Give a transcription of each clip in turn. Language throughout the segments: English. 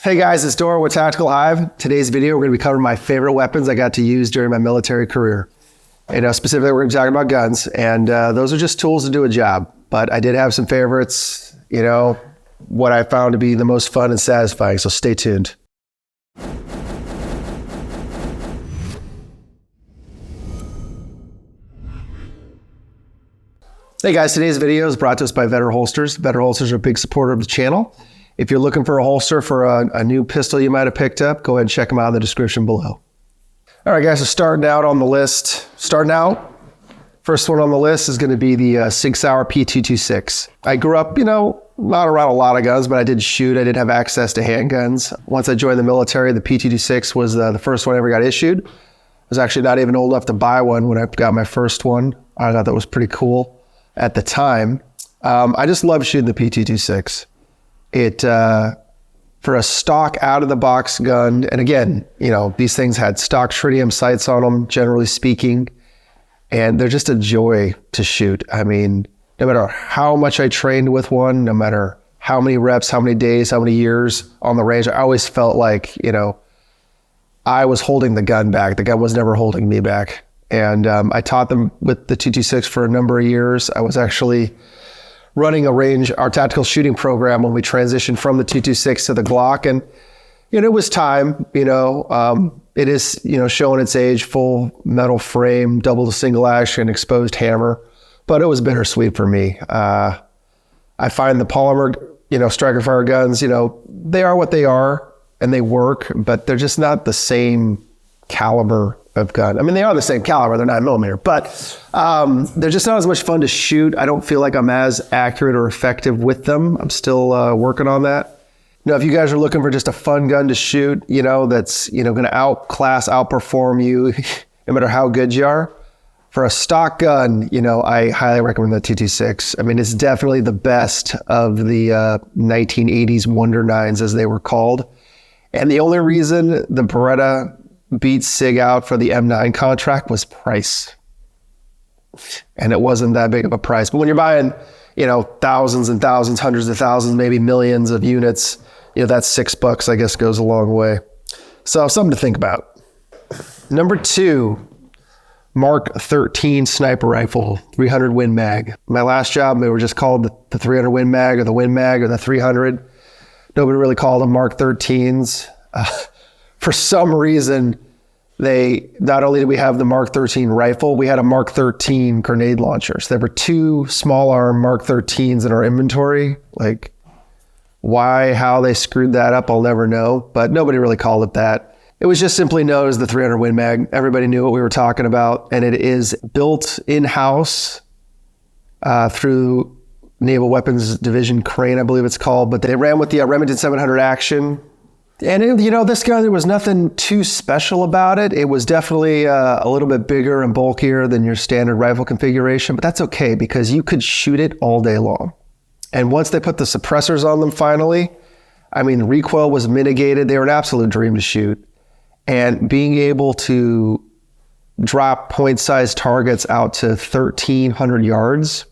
Hey guys, it's Dora with Tactical Hyve. Today's video, we're going to be covering my favorite weapons I got to use during my military career. Specifically, we're going to be talking about guns, and those are just tools to do a job. But I did have some favorites, what I found to be the most fun and satisfying, so stay tuned. Hey guys, today's video is brought to us by Vetter Holsters. Vetter Holsters are a big supporter of the channel. If you're looking for a holster for a new pistol you might have picked up, go ahead and check them out in the description below. All right, guys, so starting out on the list. First one on the list is going to be the SIG Sauer P226. I grew up, not around a lot of guns, but I did shoot. I did have access to handguns. Once I joined the military, the P226 was the first one I ever got issued. I was actually not even old enough to buy one when I got my first one. I thought that was pretty cool at the time. I just love shooting the P226. It, for a stock out of the box gun, and again, these things had stock tritium sights on them, generally speaking, and they're just a joy to shoot. I mean, no matter how much I trained with one, no matter how many reps, how many days, how many years on the range, I always felt like, I was holding the gun back. The gun was never holding me back. And I taught them with the 226 for a number of years. I was actually running our tactical shooting program when we transitioned from the 226 to the Glock. And, it was time, it is, showing its age, full metal frame, double to single action, exposed hammer, but it was bittersweet for me. I find the polymer, striker fire guns, they are what they are and they work, but they're just not the same caliber of gun. I mean, they are the same caliber, they're 9mm, but they're just not as much fun to shoot. I don't feel like I'm as accurate or effective with them. I'm still working on that. If you guys are looking for just a fun gun to shoot, that's, going to outperform you, no matter how good you are, for a stock gun, I highly recommend the 226. I mean, it's definitely the best of the 1980s Wonder Nines, as they were called. And the only reason the Beretta beat SIG out for the M9 contract was price. And it wasn't that big of a price. But when you're buying, thousands and thousands, hundreds of thousands, maybe millions of units, that's $6, I guess, goes a long way. So something to think about. Number 2, Mark 13 sniper rifle, 300 Win Mag. My last job, they were just called the 300 Win Mag or the Win Mag or the 300. Nobody really called them Mark 13s. For some reason, not only did we have the Mark 13 rifle, we had a Mark 13 grenade launcher. So there were 2 small arm Mark 13s in our inventory. Like, how they screwed that up, I'll never know, but nobody really called it that. It was just simply known as the 300 Win Mag. Everybody knew what we were talking about, and it is built in-house through Naval Weapons Division Crane, I believe it's called, but they ran with the Remington 700 Action. And this gun, there was nothing too special about it. It was definitely a little bit bigger and bulkier than your standard rifle configuration, but that's okay because you could shoot it all day long. And once they put the suppressors on them finally, I mean, the recoil was mitigated. They were an absolute dream to shoot. And being able to drop point-sized targets out to 1,300 yards,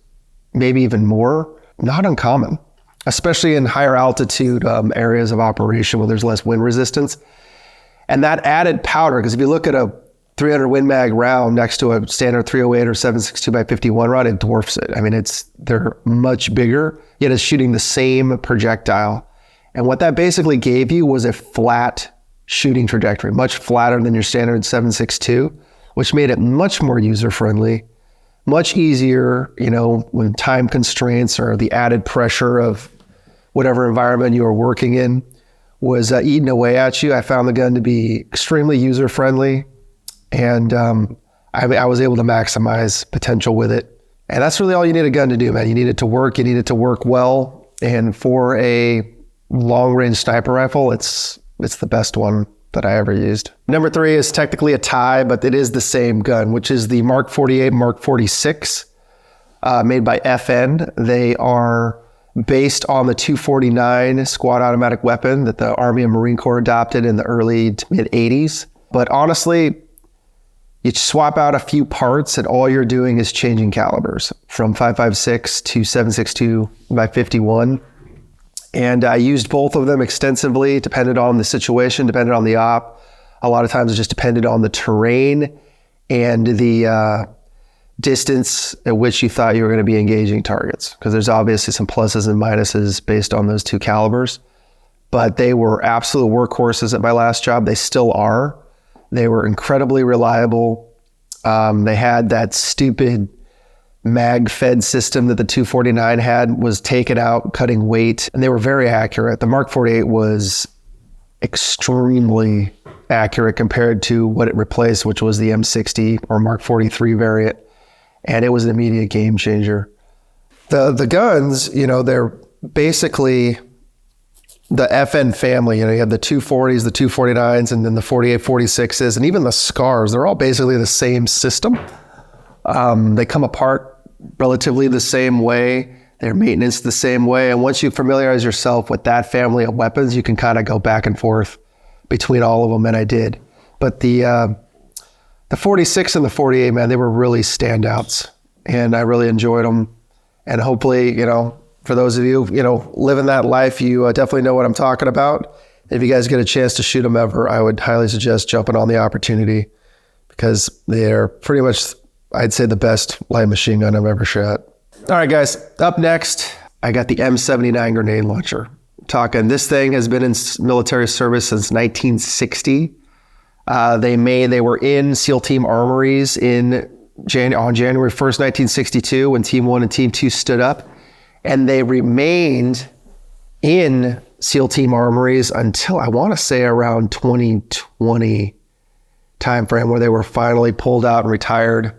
maybe even more, not uncommon. Especially in higher altitude areas of operation where there's less wind resistance. And that added powder, because if you look at a 300 Win Mag round next to a standard 308 or 7.62x51 round, it dwarfs it. I mean, they're much bigger, yet it's shooting the same projectile. And what that basically gave you was a flat shooting trajectory, much flatter than your standard 7.62, which made it much more user-friendly. Much easier, when time constraints or the added pressure of whatever environment you were working in was eating away at you. I found the gun to be extremely user-friendly, and I was able to maximize potential with it. And that's really all you need a gun to do, man. You need it to work. You need it to work well. And for a long-range sniper rifle, it's the best one that I ever used. Number 3 is technically a tie, but it is the same gun, which is the Mark 48, Mark 46, made by FN. They are based on the 249 squad automatic weapon that the Army and Marine Corps adopted in the early to mid 80s. But honestly, you swap out a few parts and all you're doing is changing calibers from 5.56 to 7.62 by 51. And I used both of them extensively, depended on the situation, depended on the op. A lot of times it just depended on the terrain and the distance at which you thought you were going to be engaging targets, because there's obviously some pluses and minuses based on those two calibers. But they were absolute workhorses at my last job. They still are. They were incredibly reliable. They had that stupid mag fed system that the 249 had, was taken out, cutting weight, and they were very accurate. The Mark 48 was extremely accurate compared to what it replaced, which was the M60 or Mark 43 variant. And it was an immediate game changer. The guns, they're basically the FN family. You have the 240s, the 249s, and then the 48, 46s, and even the SCARs. They're all basically the same system. They come apart relatively the same way. Their maintenance the same way. And once you familiarize yourself with that family of weapons, you can kind of go back and forth between all of them, and I did. But the 46 and the 48, man, they were really standouts, and I really enjoyed them. And hopefully, for those of you, living that life, you definitely know what I'm talking about. If you guys get a chance to shoot them ever, I would highly suggest jumping on the opportunity, because they're pretty much, I'd say, the best light machine gun I've ever shot. All right, guys, up next, I got the M79 grenade launcher. This thing has been in military service since 1960. They were in SEAL Team armories on January 1st, 1962, when Team 1 and Team 2 stood up. And they remained in SEAL Team armories until, I want to say, around 2020 timeframe, where they were finally pulled out and retired.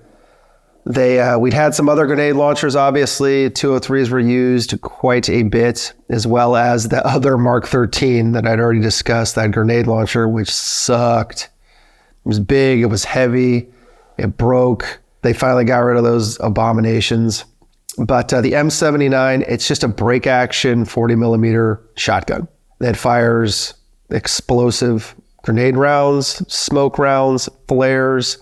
We'd had some other grenade launchers, obviously. 203s were used quite a bit, as well as the other Mark 13 that I'd already discussed, that grenade launcher, which sucked. It was big, it was heavy, it broke. They finally got rid of those abominations. But the M79, it's just a break action 40 millimeter shotgun that fires explosive grenade rounds, smoke rounds, flares.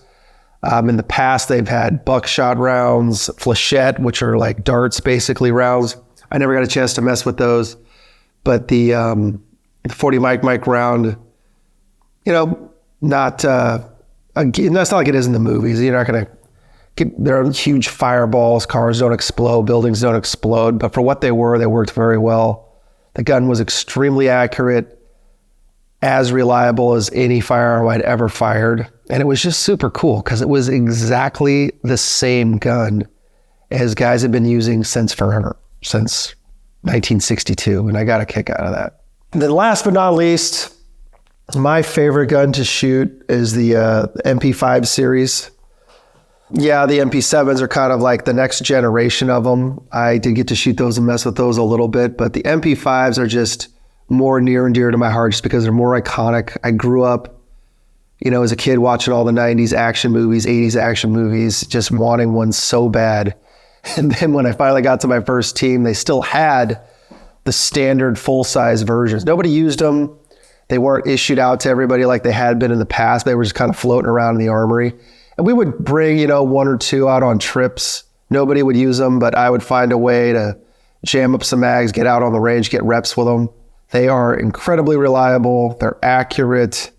In the past, they've had buckshot rounds, flechette, which are like darts, basically, rounds. I never got a chance to mess with those. But the 40 mic round, that's not like it is in the movies. You're not going to there are huge fireballs, cars don't explode, buildings don't explode. But for what they worked very well. The gun was extremely accurate, as reliable as any firearm I'd ever fired. And it was just super cool, because it was exactly the same gun as guys have been using since 1962. And I got a kick out of that. And then last but not least, my favorite gun to shoot is the MP5 series. Yeah, the MP7s are kind of like the next generation of them. I did get to shoot those and mess with those a little bit, but the MP5s are just more near and dear to my heart, just because they're more iconic. I grew up, as a kid watching all the 90s action movies, 80s action movies, just wanting one so bad. And then when I finally got to my first team, they still had the standard full-size versions. Nobody used them. They weren't issued out to everybody like they had been in the past. They were just kind of floating around in the armory. And we would bring, one or two out on trips. Nobody would use them, but I would find a way to jam up some mags, get out on the range, get reps with them. They are incredibly reliable. They're accurate.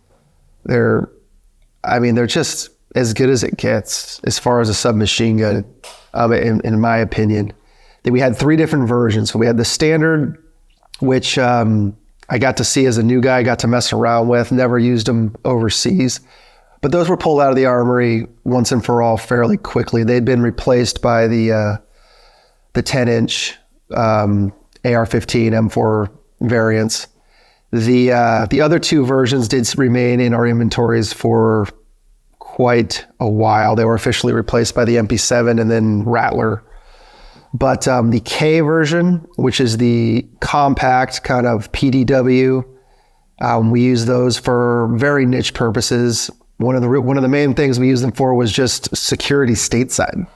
They're just as good as it gets as far as a submachine gun, in my opinion. Then we had 3 different versions. So we had the standard, which I got to see as a new guy, got to mess around with, never used them overseas. But those were pulled out of the armory once and for all fairly quickly. They'd been replaced by the 10-inch AR-15 M4 variants. The other 2 versions did remain in our inventories for quite a while. They were officially replaced by the MP7 and then Rattler. But the K version, which is the compact kind of PDW, we use those for very niche purposes. One of the main things we used them for was just security stateside.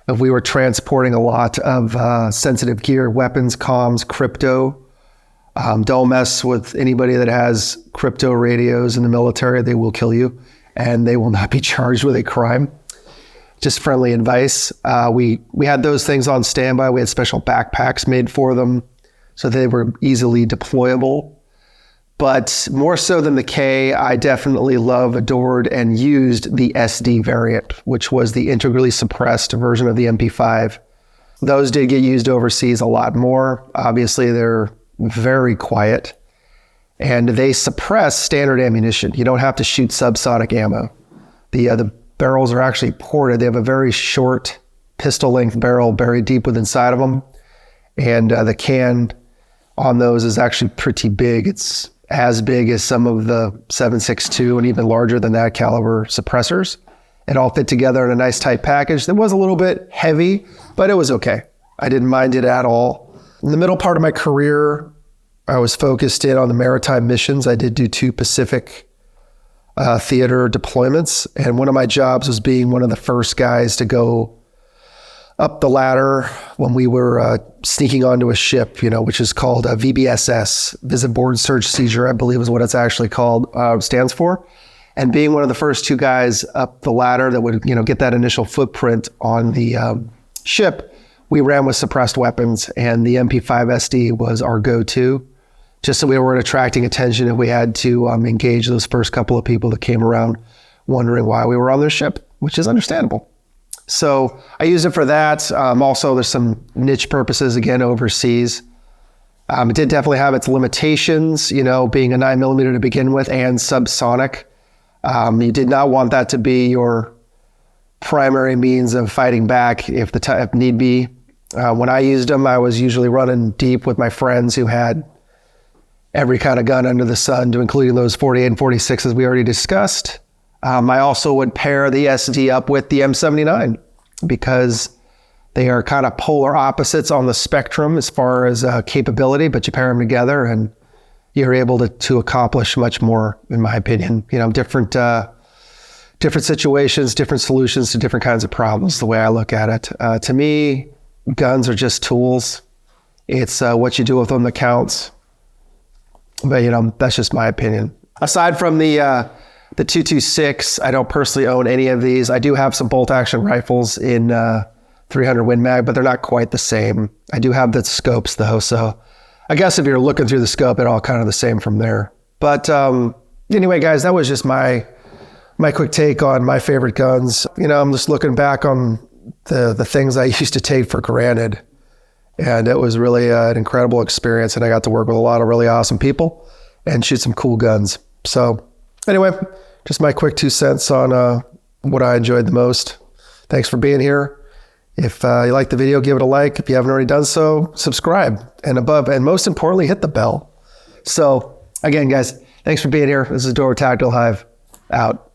If we were transporting a lot of sensitive gear, weapons, comms, crypto, don't mess with anybody that has crypto radios in the military. They will kill you, and they will not be charged with a crime. Just friendly advice. We had those things on standby. We had special backpacks made for them. so they were easily deployable. But more so than the K, I definitely love, adored, and used the SD variant, which was the integrally suppressed version of the MP5. Those did get used overseas a lot more. Obviously, they're very quiet, and they suppress standard ammunition. You don't have to shoot subsonic ammo. The barrels are actually ported. They have a very short pistol-length barrel buried deep within inside of them, and the can on those is actually pretty big. It's as big as some of the 7.62 and even larger than that caliber suppressors. It all fit together in a nice tight package. It was a little bit heavy, but it was okay. I didn't mind it at all. In the middle part of my career, I was focused in on the maritime missions. I did do 2 Pacific theater deployments, and one of my jobs was being one of the first guys to go up the ladder when we were sneaking onto a ship, which is called VBSS, Visit Board Search Seizure, I believe is what it's actually called, stands for. And being one of the first 2 guys up the ladder that would, get that initial footprint on the ship, we ran with suppressed weapons, and the MP5 SD was our go-to, just so we weren't attracting attention if we had to engage those first couple of people that came around wondering why we were on their ship, which is understandable. So I use it for that. Also, there's some niche purposes, again, overseas. It did definitely have its limitations, being a 9mm to begin with and subsonic. You did not want that to be your primary means of fighting back if need be. When I used them, I was usually running deep with my friends who had every kind of gun under the sun, to including those 48 and 46s we already discussed. I also would pair the SD up with the M79 because they are kind of polar opposites on the spectrum as far as capability, but you pair them together and you're able to accomplish much more, in my opinion. Different situations, different solutions to different kinds of problems, the way I look at it. To me, guns are just tools. It's what you do with them that counts. But, that's just my opinion. Aside from the 226, I don't personally own any of these. I do have some bolt-action rifles in 300 Win Mag, but they're not quite the same. I do have the scopes, though, so I guess if you're looking through the scope, it's all kind of the same from there. But anyway, guys, that was just my quick take on my favorite guns. I'm just looking back on the things I used to take for granted, and it was really an incredible experience, and I got to work with a lot of really awesome people and shoot some cool guns. So anyway, just my quick 2 cents on what I enjoyed the most. Thanks for being here. If you like the video, give it a like. If you haven't already done so, subscribe, and most importantly, hit the bell. So again, guys, thanks for being here. This is Door Tactical Hyve, out.